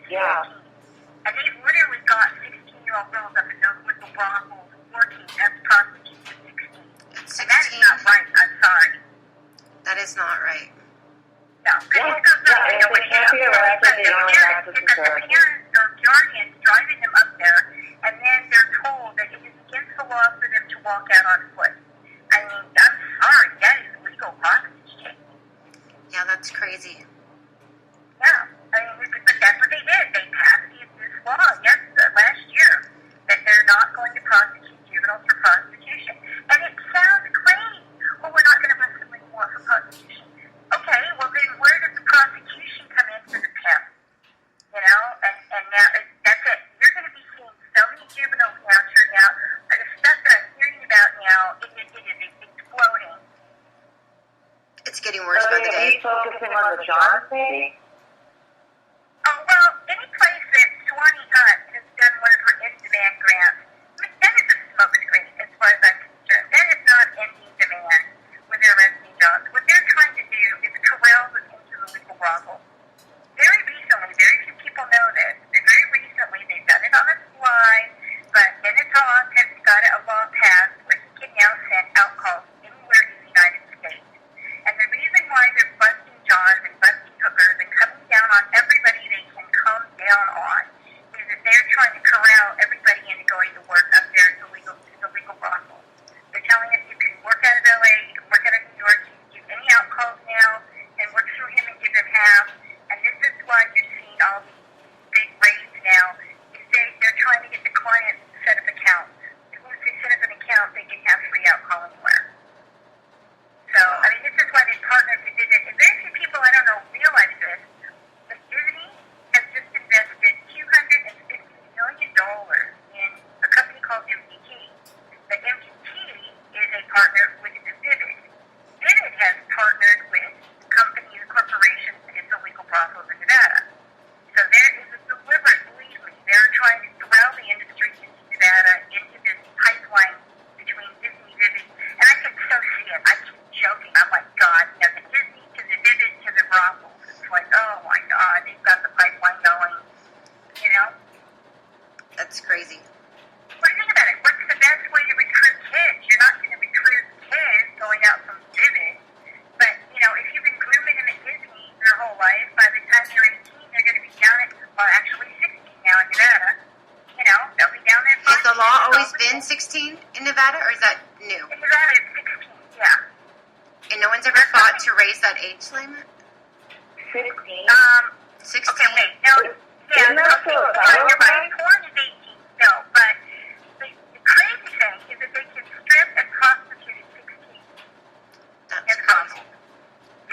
Yeah. And they literally got 16-year-old girls up in those little brothels working as prostitutes at 16. And that is not right. I'm sorry. That is not right. No. Yeah, if they can't be arrested, they don't have access to services. Parents or guardians driving them up there, and then they're told that it is against the law for them to walk out on foot. I mean, I'm sorry. That is legal prostitution. Yeah, that's crazy. Yeah. I mean, but that's what they did. They passed this law last year that they're not going to prosecute juveniles for prostitution. And it sounds crazy. Well, we're not going to arrest them anymore for prostitution. Okay, well then where does the prosecution come in for the pimp? You know, and now that's it. You're going to be seeing so many juveniles now turn out. The stuff that I'm hearing about now, it is exploding. It's getting worse by the day. Are you focusing on the Johns, maybe? Oh, well, any place that Swanee Hunt has done one of her in-demand grants, I mean, that is a smokescreen as far as I'm concerned. That is not ending demand with their resident jobs. What they're trying to do is corral them into the legal brothel. Very recently, very few people know this, but very recently they've done it on the slide, but Dennis Hawk has got a law passed where he can now send out calls anywhere in the United States. And the reason why they're busting Johns and busting hookers and coming down on everybody they can come down on is that they're trying to corral everybody into going to work up there at the legal brothel. They're telling us you can work out of LA, you can work out of New York, you can give any out calls now and work through him and give him half. And this is why you're seeing all these big raids now, is they're trying to get the clients to set up accounts. And once they set up an account, they can have free out call anywhere. So, I mean, this is why they partnered to do this. And very few people, I don't know, realize this, but Disney has just invested $250 million in a company called MDT. The MDT is a partner with Vivid. Vivid has partnered with companies, corporations, and illegal brothels in Nevada. So there is a deliberate, believe me, they're trying to corral the industry into Nevada, into this pipeline between Disney, Vivid, and I can so see it. I keep joking. I'm like, God, you know, the Disney to the Vivid to the brothels. It's like, oh my God, they've got the pipeline going. You know? That's crazy. What do you think about it? What's the best way to recruit kids? You're not going to recruit kids going out from Vivid, but, you know, if you've been grooming them at Disney their whole life, by the time you're 18, they're going to be down at, well, actually 16 now in Nevada. You know, they'll be down there. Has the law always been 16 in Nevada, or is that new? In Nevada, it's 16, yeah. And no one's ever fought to raise that age limit? 16. 16? Okay, wait, no, yeah, Isn't that still a you're federal right, crime? porn is 18, no, but the crazy thing is that they can strip and prostitute at 16. That's crazy.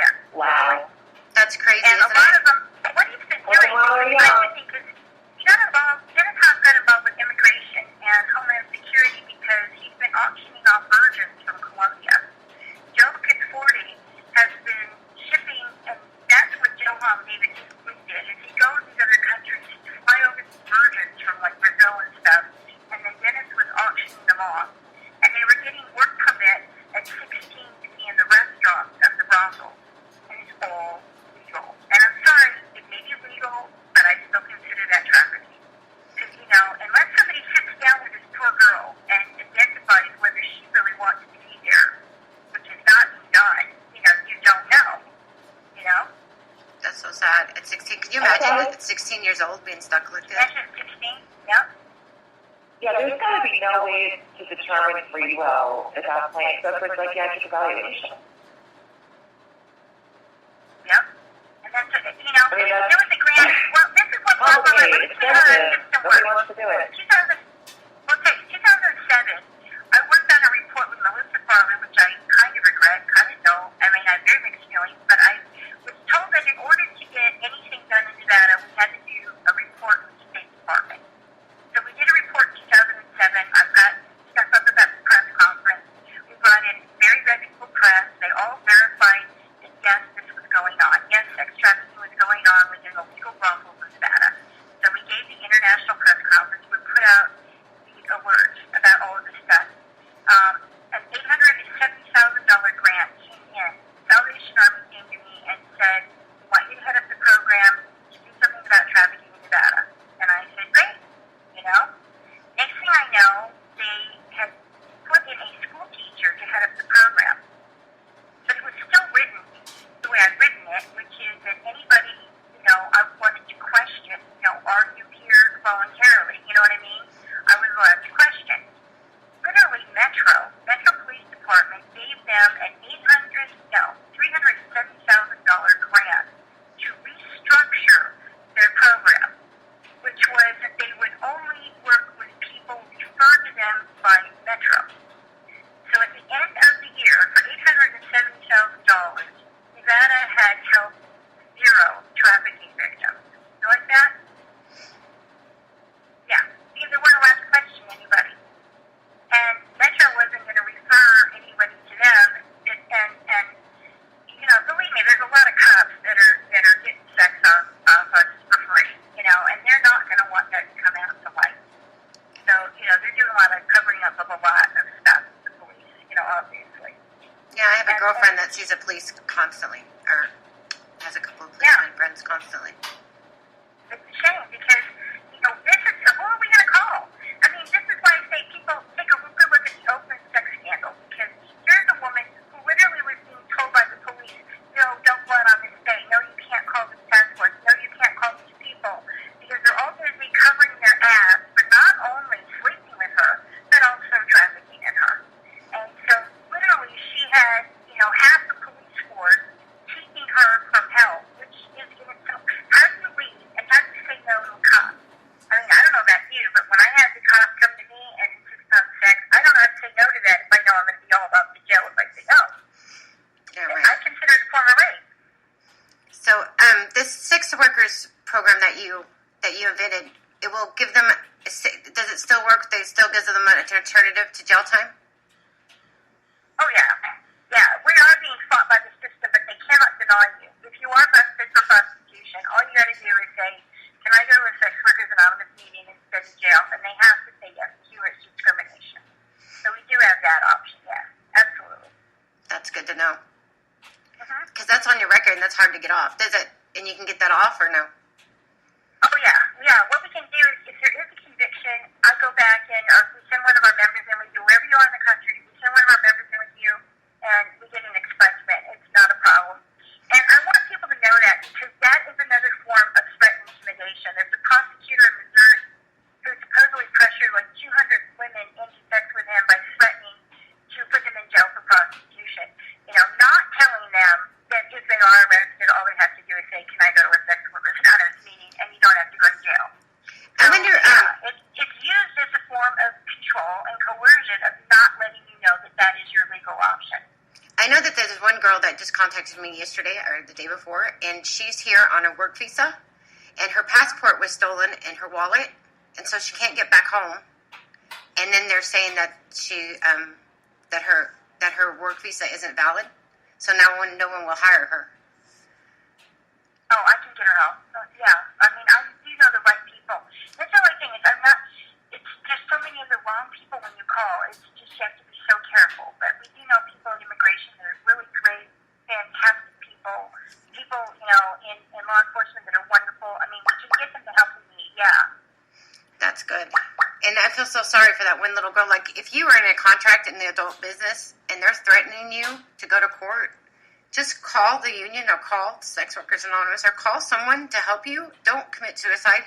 Yeah. Wow. That's crazy, And a isn't lot it? of them, what he's been Well, doing, well, yeah. because he got involved, Dennis Hoff got involved with immigration and Homeland Security because he's been auctioning off virgins from Colombia. Joe Pitforty has been shipping, and that's what Joe Hom David did, is he goes to these other countries to fly over these virgins from like Brazil and stuff, and then Dennis was auctioning them off. And they were getting work permits at 16 to be in the restaurants of the brothel. And it's all legal. And I'm sorry, it may be legal, but I still consider that trafficking. Because, you know, unless somebody sits down with this poor girl and identifies whether she really wants to be there, which is not being done, you know, you don't know. You know? That's so sad. At 16, can you imagine at 16 years old being stuck like That's that? just 16, yeah. Yeah, there's got to be no way to determine free will at that point, except for psychiatric evaluation. Yep. And that's, you know, I mean, there was a grant. Well, this is what complicated, expensive. Nobody wants to do it. 2007, I worked on a report with Melissa Farley, which I kind of regret, kind of don't. I mean, I have very mixed feelings, but I was told that in order to get anything done in Nevada, we had to do a report with the State Department. So we did a report in 2007. I've got stuff up about the press conference. We brought in very reputable press. They all verified that, yes, this was going on. Yes, sex trafficking was going on within the sees a police constantly, or has a couple of policeman friends constantly. It's a shame because, this is, who are we going to call? I mean, this is why I say people take a good look at the Oakland sex scandal, because here's a woman who literally was being told by the police, no, don't go out on this day. No, you can't call this task force. No, you can't call these people, because they're ultimately covering their ass for not only sleeping with her, but also trafficking in her. And so, literally, she had, half the police force keeping her from help, which is in itself, how do you leave and how do you say no to a cop? I mean, I don't know about you, but when I had the cop come to me and insist on sex, I don't know how to say no to that if I know I'm going to be all about the jail if I say no. Yeah, right. I consider it a form of rape. So, this sex workers program that you invented, it will give them. Does it still work? They still gives them an alternative to jail time? Oh yeah. We are being fought by the system, but they cannot deny you. If you are busted for prostitution, all you got to do is say, "Can I go to a sex workers anonymous meeting instead of jail?" And they have to say yes. It's discrimination. So we do have that option. Yes, absolutely. That's good to know. Because that's on your record, and that's hard to get off. Does it? And you can get that off, or no? Oh, yeah. What we can do is, if there is a conviction, I go back and we send one of our members in with you, wherever you are in the country. We send one of our members in with you, and we get an expungement. It's not a problem. And I want people to know that, because that is another form of threat and intimidation. There's a prosecutor in Missouri who supposedly pressured like 200 women into sex with him by threatening to put them in jail for prostitution. Not telling them that if they are arrested, all they have to do is say, "Can I go to a sex workers anonymous meeting?" and you don't have to go to jail. So, I wonder. It's used as a form of control and coercion of not letting you know that is your legal option. I know that there's one girl that just contacted me yesterday or the day before, and she's here on a work visa, and her passport was stolen and her wallet, and so she can't get back home. And then they're saying that that her work visa isn't valid, so now no one will hire her. Oh, I can get her help. Yeah, I mean, I do know the right people. That's the only thing is it's just so many of the wrong people when you call. It's just you have to be so careful. But we do know people in immigration that are really great, fantastic people, in law enforcement that are wonderful. I mean, we can get them the help we need, yeah. That's good. And I feel so sorry for that one little girl. Like, if you are in a contract in the adult business and they're threatening you to go to court, just call the union or call Sex Workers Anonymous or call someone to help you. Don't commit suicide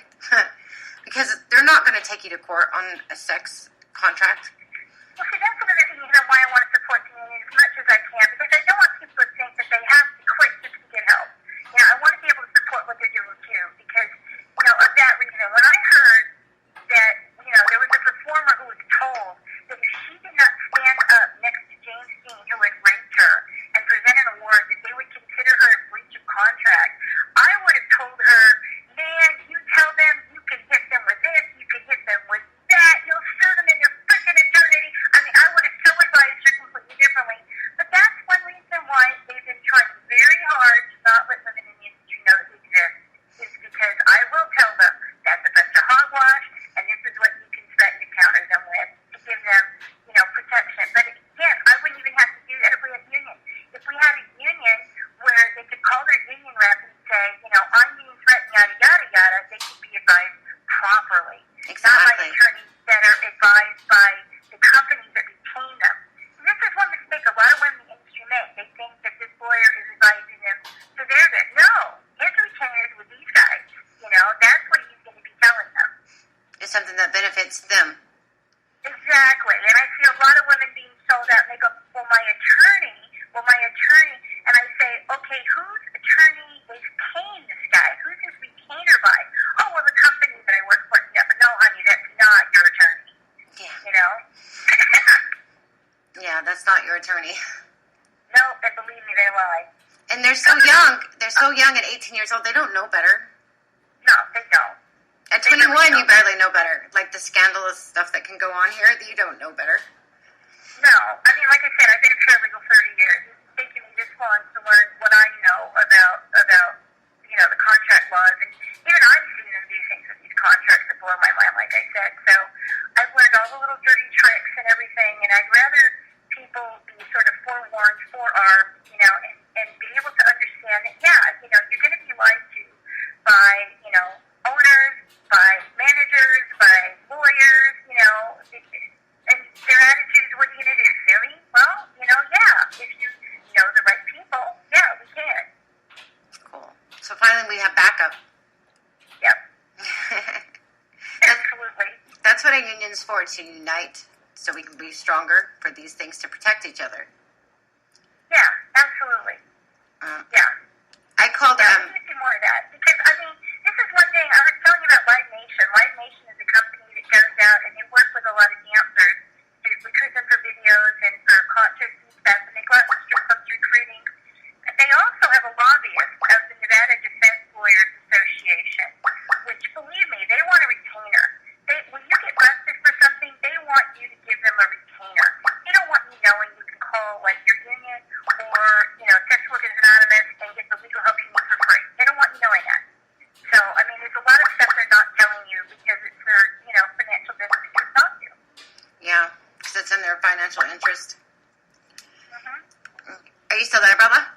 because they're not going to take you to court on a sex contract. Well, see, that's another thing, why I want to support the union as much as I can, because I don't want people to think that they have to quit just to get help. I want to be able to support what they're doing too, because, of that reason. When I heard that, there was a performer who was told that if she did not stand up next to James Dean, who had raped her, and present an award, that they would consider her a breach of contract, I would have told her, "Man, you tell them you can hit them with this, you can hit them with that, you'll sue them in their freaking eternity." I mean, I would have so advised her completely differently. But that's one reason why they've been trying very hard to not let women in the industry know that they exist, is because I will tell them that's a bunch of hogwash, and this is what you can threaten to counter them with to give them, protection. But again, I wouldn't even have to do that if we had a union. If we had a union where they could call their union rep and say, I'm being threatened, yada, yada, yada, they could be advised properly. Exactly. Not by attorneys that are advised by the companies that retain them. And this is one mistake a lot of women in the industry make. They think that this lawyer is advising them so they're good. No, his retainer is with these guys. That's what he's going to be telling them. It's something that benefits them. Exactly. And I see a lot of women being sold out, and they go, well, my attorney, and I say, okay, whose attorney is paying this guy? Who's his retainer by? Oh, well, the company that I work for. No, honey, that's not your attorney. Yeah. Yeah, that's not your attorney. No, and believe me, they lie. And they're so young. They're so young at 18 years old. They don't know better. No, they don't. At 21, you barely know better. Like the scandalous stuff that can go on here, you don't know better. No, I mean, like I said, I've been a paralegal 30 years. It's taken me this long to learn what I know about the contract laws, and even I've seen them do things with these contracts that blow my mind, like I said. So I've learned all the little dirty tricks and everything, and I'd rather people be sort of forewarned, forearmed, what a union's for, to unite so we can be stronger for these things to protect each other. Yeah, absolutely. Yeah. I called we need to do more of that. Because, I mean, this is one thing. I was telling you about Live Nation. Live Nation is a company that goes out and they work with a lot of dancers to recruit them for videos and for concerts and stuff. And they go out to strip clubs recruiting. But they also have a lobbyist of the Nevada Defense Lawyers Association, which, believe me, they want a retainer. When you get busted for something, they want you to give them a retainer. They don't want you knowing you can call, like, your union or, Sex Workers Anonymous and get the legal help you need for free. They don't want you knowing that. So, I mean, there's a lot of stuff they're not telling you because it's their, financial business not to. Yeah, because it's in their financial interest. Mm-hmm. Are you still there, Bella? I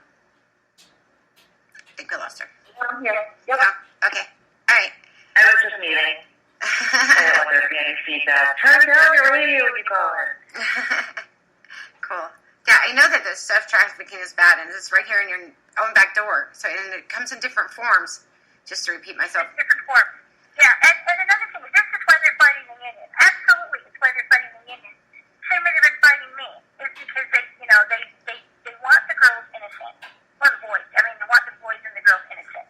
think we lost her. I'm here. Yep. Oh, okay. All right. I was just meeting. I don't want there to be any feedback. Turn down your radio when you call in. Cool. Yeah, I know that this stuff trafficking is bad, and it's right here in your own back door. So, and it comes in different forms. Just to repeat myself. Different forms. Yeah, and another thing, this is why they're fighting the union. Absolutely, it's why they're fighting the union. Same way they've been fighting me. It's because they want the girls innocent. Or the boys. I mean, they want the boys and the girls innocent.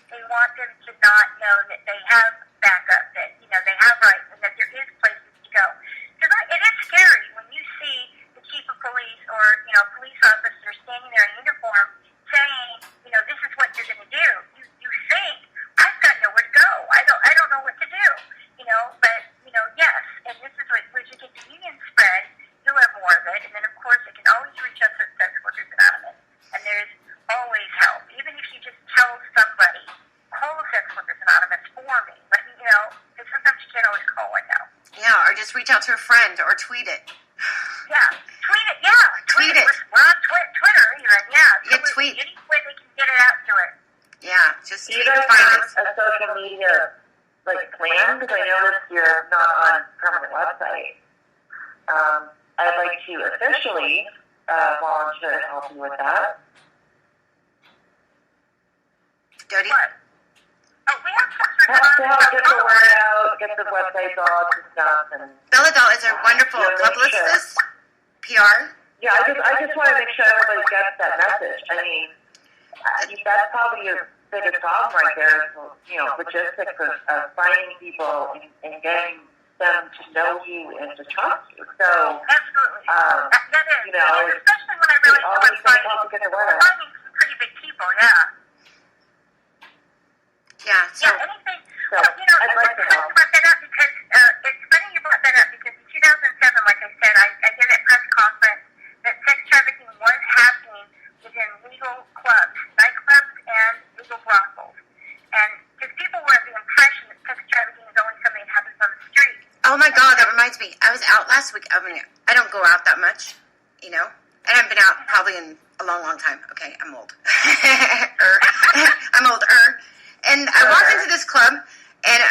They want them to not know that they have backup, that, they have rights, and that there is places to go. Because it is scary when you see the chief of police or, police officer standing there in uniform saying, this is what you're going to do. You think, I've got nowhere to go. I don't know what to do. But, yes. And this is what, once you get the union spread, you'll have more of it. And then, of course, it can always reach us as Sex Workers Anonymous. And there's always help. Even if you just tell somebody, call Sex Workers Anonymous for me. Let me, because sometimes you can't always call one now. Yeah, or just reach out to a friend or tweet it. Yeah, tweet it. Yeah, tweet it. We're on Twitter even. Yeah, tweet. Any way they can get it out to it. Yeah, just Do you tweet guys find have us. a social media plan? Because I noticed you're not on permanent website. I'd like to officially volunteer to help you with that. Jody? What? Oh, we have some To help get the word out, get the websites all up and stuff, and Bella Doll is a wonderful Yeah, make publicist, PR. yeah, I just want to make sure everybody gets that message. I mean, that's probably your biggest problem right there. Is, logistics of finding people and getting them to know you and to trust you. So, Absolutely. That is. Especially when I really all start these things help finding to get the word out. some pretty big people. Yeah. Yeah, so Yeah, anything. So, Well, I'd like to it's funny help. you brought that up because it's funny you brought that up because in 2007, like I said, I did a press conference that sex trafficking was happening within legal clubs, nightclubs, and legal brothels. And because people were of the impression that sex trafficking is only something that happens on the street. oh my God, that reminds me. I was out last week. I mean, I don't go out that much, and I've been out probably in a long, long time. Okay, I'm old. I'm older. And I walked into this club, and